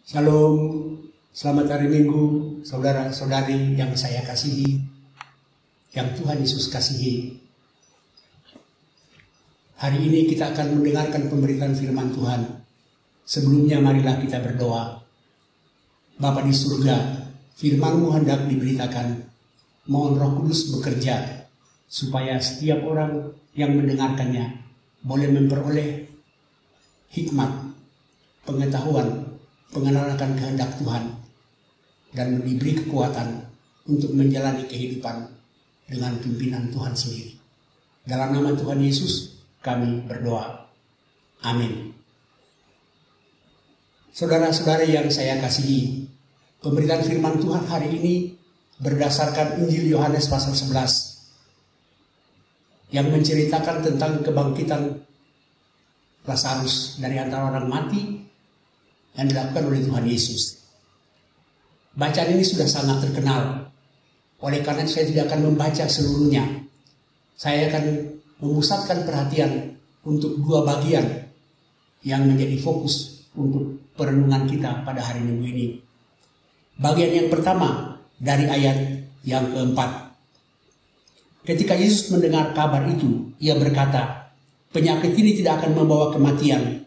Shalom, selamat hari Minggu, saudara-saudari yang saya kasihi, yang Tuhan Yesus kasihi. Hari ini kita akan mendengarkan pemberitaan firman Tuhan. Sebelumnya marilah kita berdoa. Bapa di surga, firman-Mu hendak diberitakan. Mohon Roh Kudus bekerja, supaya setiap orang yang mendengarkannya boleh memperoleh hikmat, pengetahuan, pengenalan akan kehendak Tuhan, dan diberi kekuatan untuk menjalani kehidupan dengan pimpinan Tuhan sendiri. Dalam nama Tuhan Yesus kami berdoa. Amin. Saudara-saudari yang saya kasihi, pemberitaan firman Tuhan hari ini berdasarkan Injil Yohanes pasal 11 yang menceritakan tentang kebangkitan Lazarus dari antara orang mati yang dilakukan oleh Tuhan Yesus. Bacaan ini sudah sangat terkenal. Oleh karena itu saya tidak akan membaca seluruhnya. Saya akan memusatkan perhatian untuk dua bagian yang menjadi fokus untuk perenungan kita pada hari Minggu ini. Bagian yang pertama dari ayat yang keempat. Ketika Yesus mendengar kabar itu, ia berkata, penyakit ini tidak akan membawa kematian,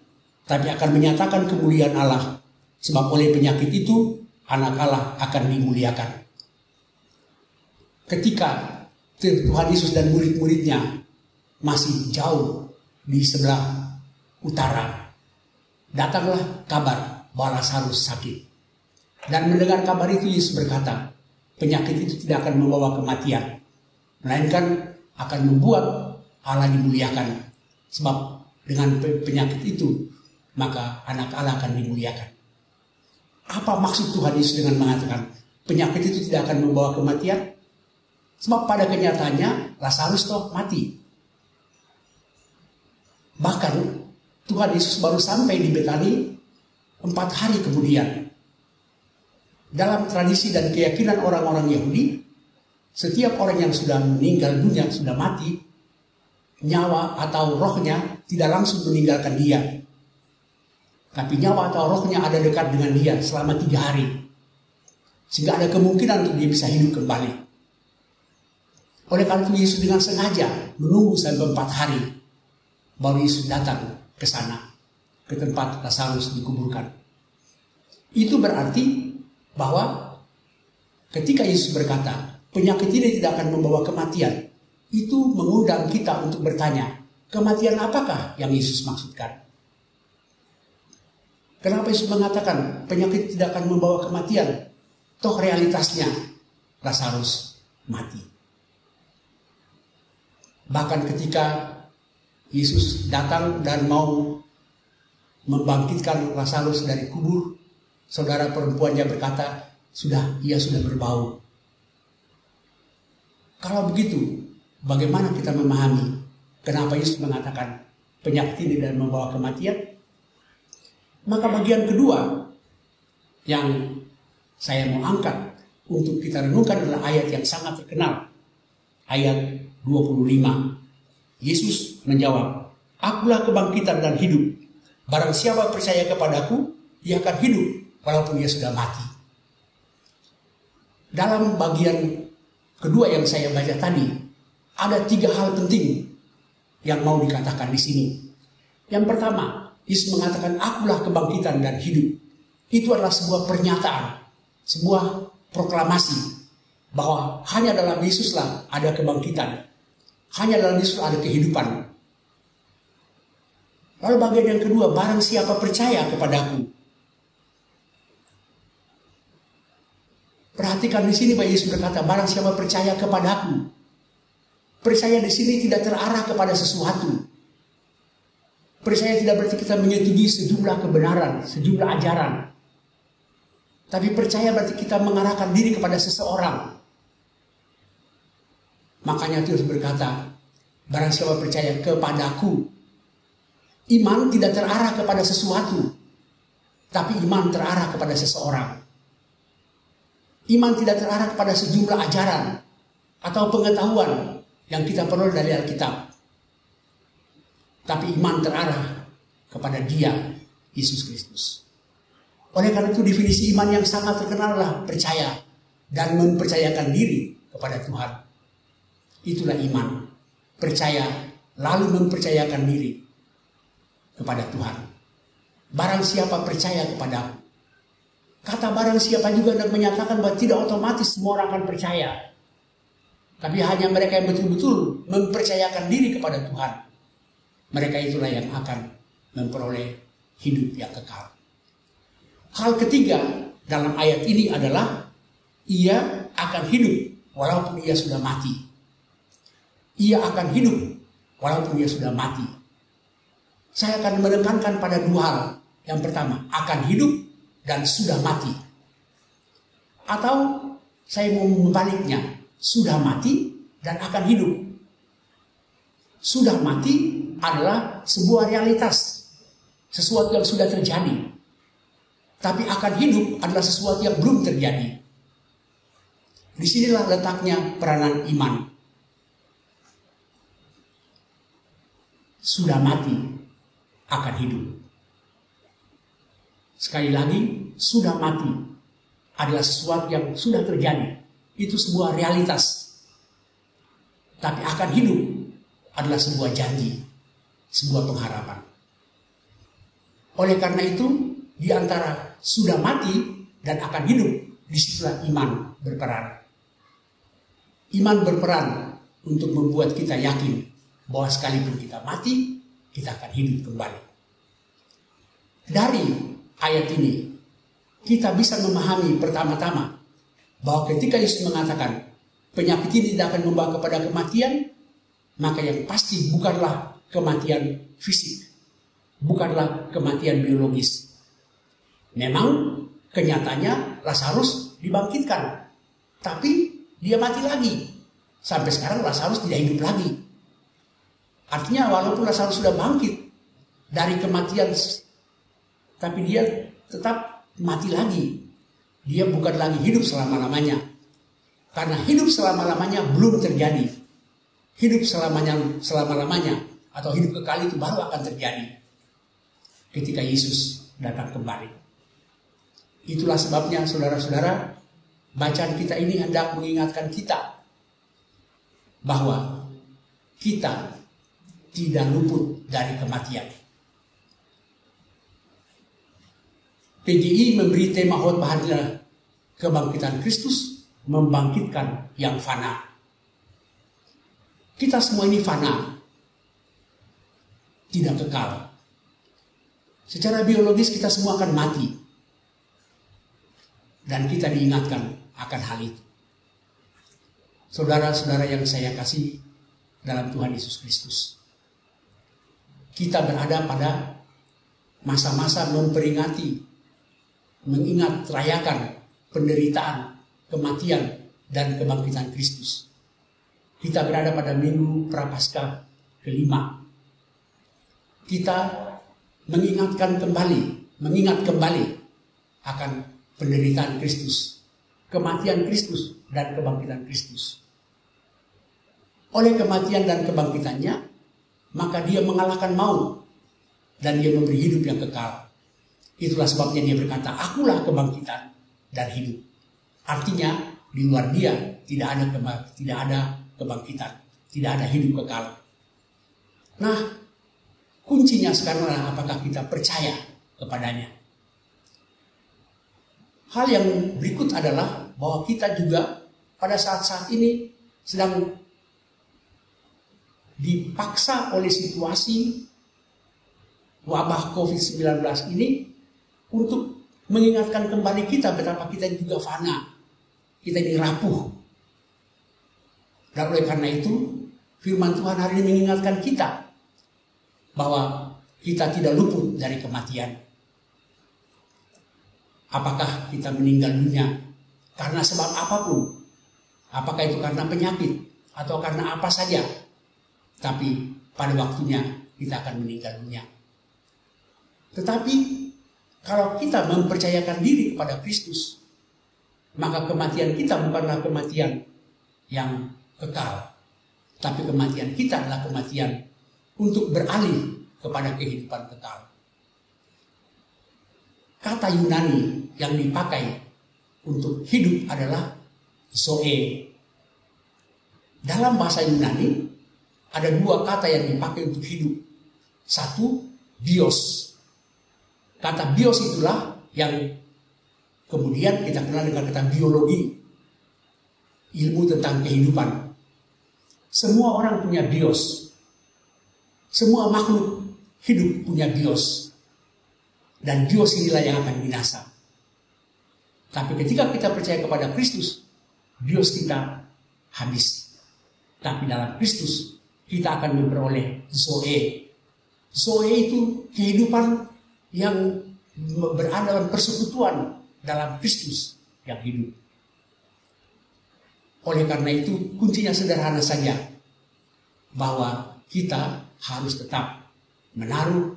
tapi akan menyatakan kemuliaan Allah, sebab oleh penyakit itu anak Allah akan dimuliakan. Ketika Tuhan Yesus dan murid-muridnya masih jauh di sebelah utara, datanglah kabar bahwa Lazarus sakit. Dan mendengar kabar itu Yesus berkata, penyakit itu tidak akan membawa kematian, melainkan akan membuat Allah dimuliakan. Sebab dengan penyakit itu maka anak Allah akan dimuliakan. Apa maksud Tuhan Yesus dengan mengatakan penyakit itu tidak akan membawa kematian? Sebab pada kenyataannya Lazarus toh mati. Bahkan Tuhan Yesus baru sampai di Betani 4 hari kemudian. Dalam tradisi dan keyakinan orang-orang Yahudi, setiap orang yang sudah meninggal dunia, sudah mati, nyawa atau rohnya tidak langsung meninggalkan dia. Tapi nyawa atau rohnya ada dekat dengan dia selama 3 hari. Sehingga ada kemungkinan untuk dia bisa hidup kembali. Oleh karena itu Yesus dengan sengaja menunggu sampai 4 hari. Baru Yesus datang ke sana, ke tempat Lazarus dikuburkan. Itu berarti bahwa ketika Yesus berkata, penyakit ini tidak akan membawa kematian, itu mengundang kita untuk bertanya, kematian apakah yang Yesus maksudkan? Kenapa Yesus mengatakan penyakit tidak akan membawa kematian? Toh realitasnya Lazarus mati. Bahkan ketika Yesus datang dan mau membangkitkan Lazarus dari kubur, saudara perempuannya berkata, ia sudah berbau. Kalau begitu, bagaimana kita memahami kenapa Yesus mengatakan penyakit ini dan membawa kematian? Maka bagian kedua yang saya mau angkat untuk kita renungkan adalah ayat yang sangat terkenal. Ayat 25. Yesus menjawab, akulah kebangkitan dan hidup. Barang siapa percaya kepadaku, ia akan hidup walaupun ia sudah mati. Dalam bagian kedua yang saya baca tadi, ada 3 hal penting yang mau dikatakan di sini. Yang pertama, Yesus mengatakan akulah kebangkitan dan hidup. Itu adalah sebuah pernyataan, sebuah proklamasi bahwa hanya dalam Yesuslah ada kebangkitan, hanya dalam Yesus ada kehidupan. Lalu bagian yang kedua, barang siapa percaya kepadaku. Perhatikan di sini bahwa Yesus berkata, barang siapa percaya kepadaku. Percaya di sini tidak terarah kepada sesuatu. Percaya tidak berarti kita menyetujui sejumlah kebenaran, sejumlah ajaran. Tapi percaya berarti kita mengarahkan diri kepada seseorang. Makanya Yesus berkata, barang siapa percaya kepadaku. Iman tidak terarah kepada sesuatu, tapi iman terarah kepada seseorang. Iman tidak terarah kepada sejumlah ajaran atau pengetahuan yang kita peroleh dari Alkitab. Tapi iman terarah kepada Dia, Yesus Kristus. Oleh karena itu definisi iman yang sangat terkenal adalah percaya dan mempercayakan diri kepada Tuhan. Itulah iman. Percaya lalu mempercayakan diri kepada Tuhan. Barang siapa percaya kepadaku. Kata barang siapa juga dan menyatakan bahwa tidak otomatis semua orang akan percaya. Tapi hanya mereka yang betul-betul mempercayakan diri kepada Tuhan. Mereka itulah yang akan memperoleh hidup yang kekal. Hal ketiga dalam ayat ini adalah ia akan hidup walaupun ia sudah mati. Ia akan hidup walaupun ia sudah mati. Saya akan menekankan pada dua hal. Yang pertama, akan hidup dan sudah mati. Atau saya mau membaliknya, sudah mati dan akan hidup. Sudah mati adalah sebuah realitas, sesuatu yang sudah terjadi. Tapi akan hidup adalah sesuatu yang belum terjadi. Disinilah letaknya peranan iman. Sudah mati, akan hidup. Sekali lagi, sudah mati adalah sesuatu yang sudah terjadi. Itu sebuah realitas. Tapi akan hidup adalah sebuah janji, sebuah pengharapan. Oleh karena itu, di antara sudah mati dan akan hidup, disitulah iman berperan. Iman berperan untuk membuat kita yakin bahwa sekalipun kita mati, kita akan hidup kembali. Dari ayat ini, kita bisa memahami pertama-tama bahwa ketika Yesus mengatakan penyakit ini tidak akan membawa kepada kematian, maka yang pasti bukanlah kematian fisik, bukanlah kematian biologis. Memang kenyataannya Lazarus dibangkitkan, tapi dia mati lagi. Sampai sekarang Lazarus tidak hidup lagi. Artinya walaupun Lazarus sudah bangkit dari kematian, tapi dia tetap mati lagi. Dia bukan lagi hidup selama-lamanya. Karena hidup selama-lamanya belum terjadi. Hidup selama-lamanya atau hidup kekal itu baru akan terjadi ketika Yesus datang kembali. Itulah sebabnya saudara-saudara, bacaan kita ini hendak mengingatkan kita bahwa kita tidak luput dari kematian. PGI memberi tema khotbah adalah kebangkitan Kristus membangkitkan yang fana. Kita semua ini fana, tidak kekal. Secara biologis kita semua akan mati. Dan kita diingatkan akan hal itu. Saudara-saudara yang saya kasih dalam Tuhan Yesus Kristus. Kita berada pada masa-masa memperingati, mengingat rayakan penderitaan, kematian, dan kebangkitan Kristus. Kita berada pada minggu Prapaskah kelima. Kita mengingat kembali akan penderitaan Kristus, kematian Kristus, dan kebangkitan Kristus. Oleh kematian dan kebangkitannya, maka dia mengalahkan maut dan dia memberi hidup yang kekal. Itulah sebabnya dia berkata, akulah kebangkitan dan hidup. Artinya di luar dia tidak ada kebangkitan, tidak ada hidup kekal. Nah, kuncinya sekarang adalah apakah kita percaya kepadanya. Hal yang berikut adalah bahwa kita juga pada saat-saat ini sedang dipaksa oleh situasi wabah COVID-19 ini untuk mengingatkan kembali kita betapa kita juga fana, kita ini rapuh. Dan oleh karena itu firman Tuhan hari ini mengingatkan kita bahwa kita tidak luput dari kematian. Apakah kita meninggal dunia karena sebab apapun, apakah itu karena penyakit atau karena apa saja, tapi pada waktunya kita akan meninggal dunia. Tetapi kalau kita mempercayakan diri kepada Kristus, maka kematian kita bukanlah kematian yang kekal, tapi kematian kita adalah kematian untuk beralih kepada kehidupan kekal. kata Yunani yang dipakai untuk hidup adalah zoe. Dalam bahasa Yunani ada dua kata yang dipakai untuk hidup. Satu, bios. Kata bios itulah yang kemudian kita kenal dengan kata biologi, ilmu tentang kehidupan. Semua orang punya bios. Semua makhluk hidup punya bios. Dan bios inilah yang akan binasa. Tapi ketika kita percaya kepada Kristus, bios kita habis. Tapi dalam Kristus kita akan memperoleh zoe. Zoe itu kehidupan yang berada dalam persekutuan dalam Kristus yang hidup. Oleh karena itu kuncinya sederhana saja, bahwa kita harus tetap menaruh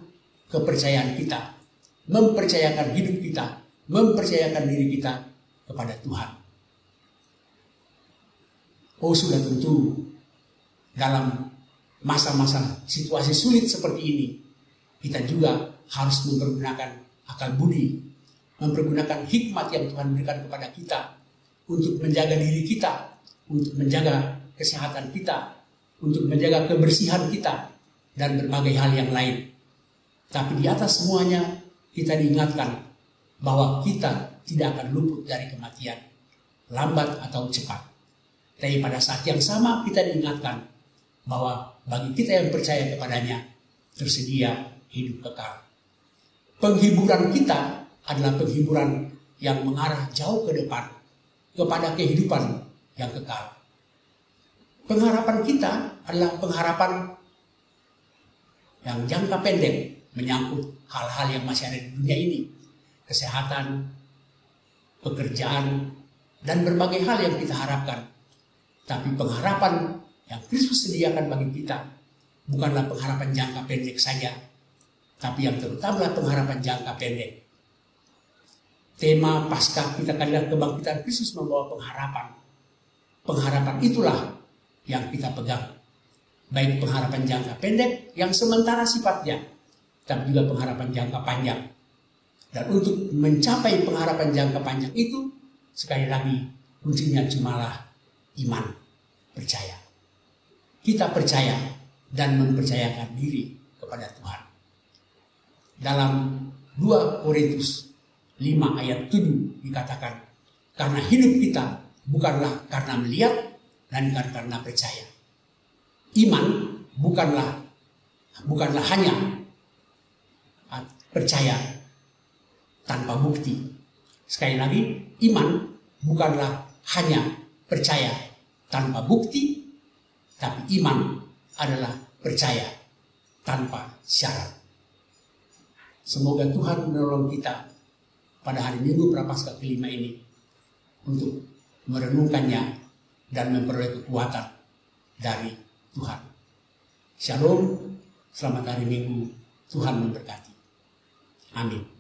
kepercayaan kita, mempercayakan hidup kita, mempercayakan diri kita kepada Tuhan. Oh, sudah tentu dalam masa-masa situasi sulit seperti ini, kita juga harus mempergunakan akal budi, mempergunakan hikmat yang Tuhan berikan kepada kita untuk menjaga diri kita, untuk menjaga kesehatan kita, untuk menjaga kebersihan kita, dan berbagai hal yang lain. Tapi di atas semuanya kita diingatkan bahwa kita tidak akan luput dari kematian, lambat atau cepat. Tapi pada saat yang sama kita diingatkan bahwa bagi kita yang percaya kepadanya tersedia hidup kekal. Penghiburan kita adalah penghiburan yang mengarah jauh ke depan kepada kehidupan yang kekal. Pengharapan kita adalah pengharapan yang jangka pendek menyangkut hal-hal yang masih ada di dunia ini. Kesehatan, pekerjaan, dan berbagai hal yang kita harapkan. Tapi pengharapan yang Kristus sediakan bagi kita bukanlah pengharapan jangka pendek saja, tapi yang terutama adalah pengharapan jangka pendek. Tema Paskah kita kalian kebangkitan Kristus membawa pengharapan. Pengharapan itulah yang kita pegang. Baik pengharapan jangka pendek yang sementara sifatnya, tapi juga pengharapan jangka panjang. Dan untuk mencapai pengharapan jangka panjang itu, sekali lagi kuncinya cumalah iman, percaya. Kita percaya dan mempercayakan diri kepada Tuhan. Dalam 2 Korintus 5 ayat 7 dikatakan, karena hidup kita bukanlah karena melihat dan karena percaya. Iman bukanlah hanya percaya tanpa bukti. Sekali lagi, iman bukanlah hanya percaya tanpa bukti, tapi iman adalah percaya tanpa syarat. Semoga Tuhan menolong kita pada hari Minggu Prapaskah kelima ini untuk merenungkannya dan memperoleh kekuatan dari Tuhan. Shalom, selamat hari Minggu, Tuhan memberkati. Amin.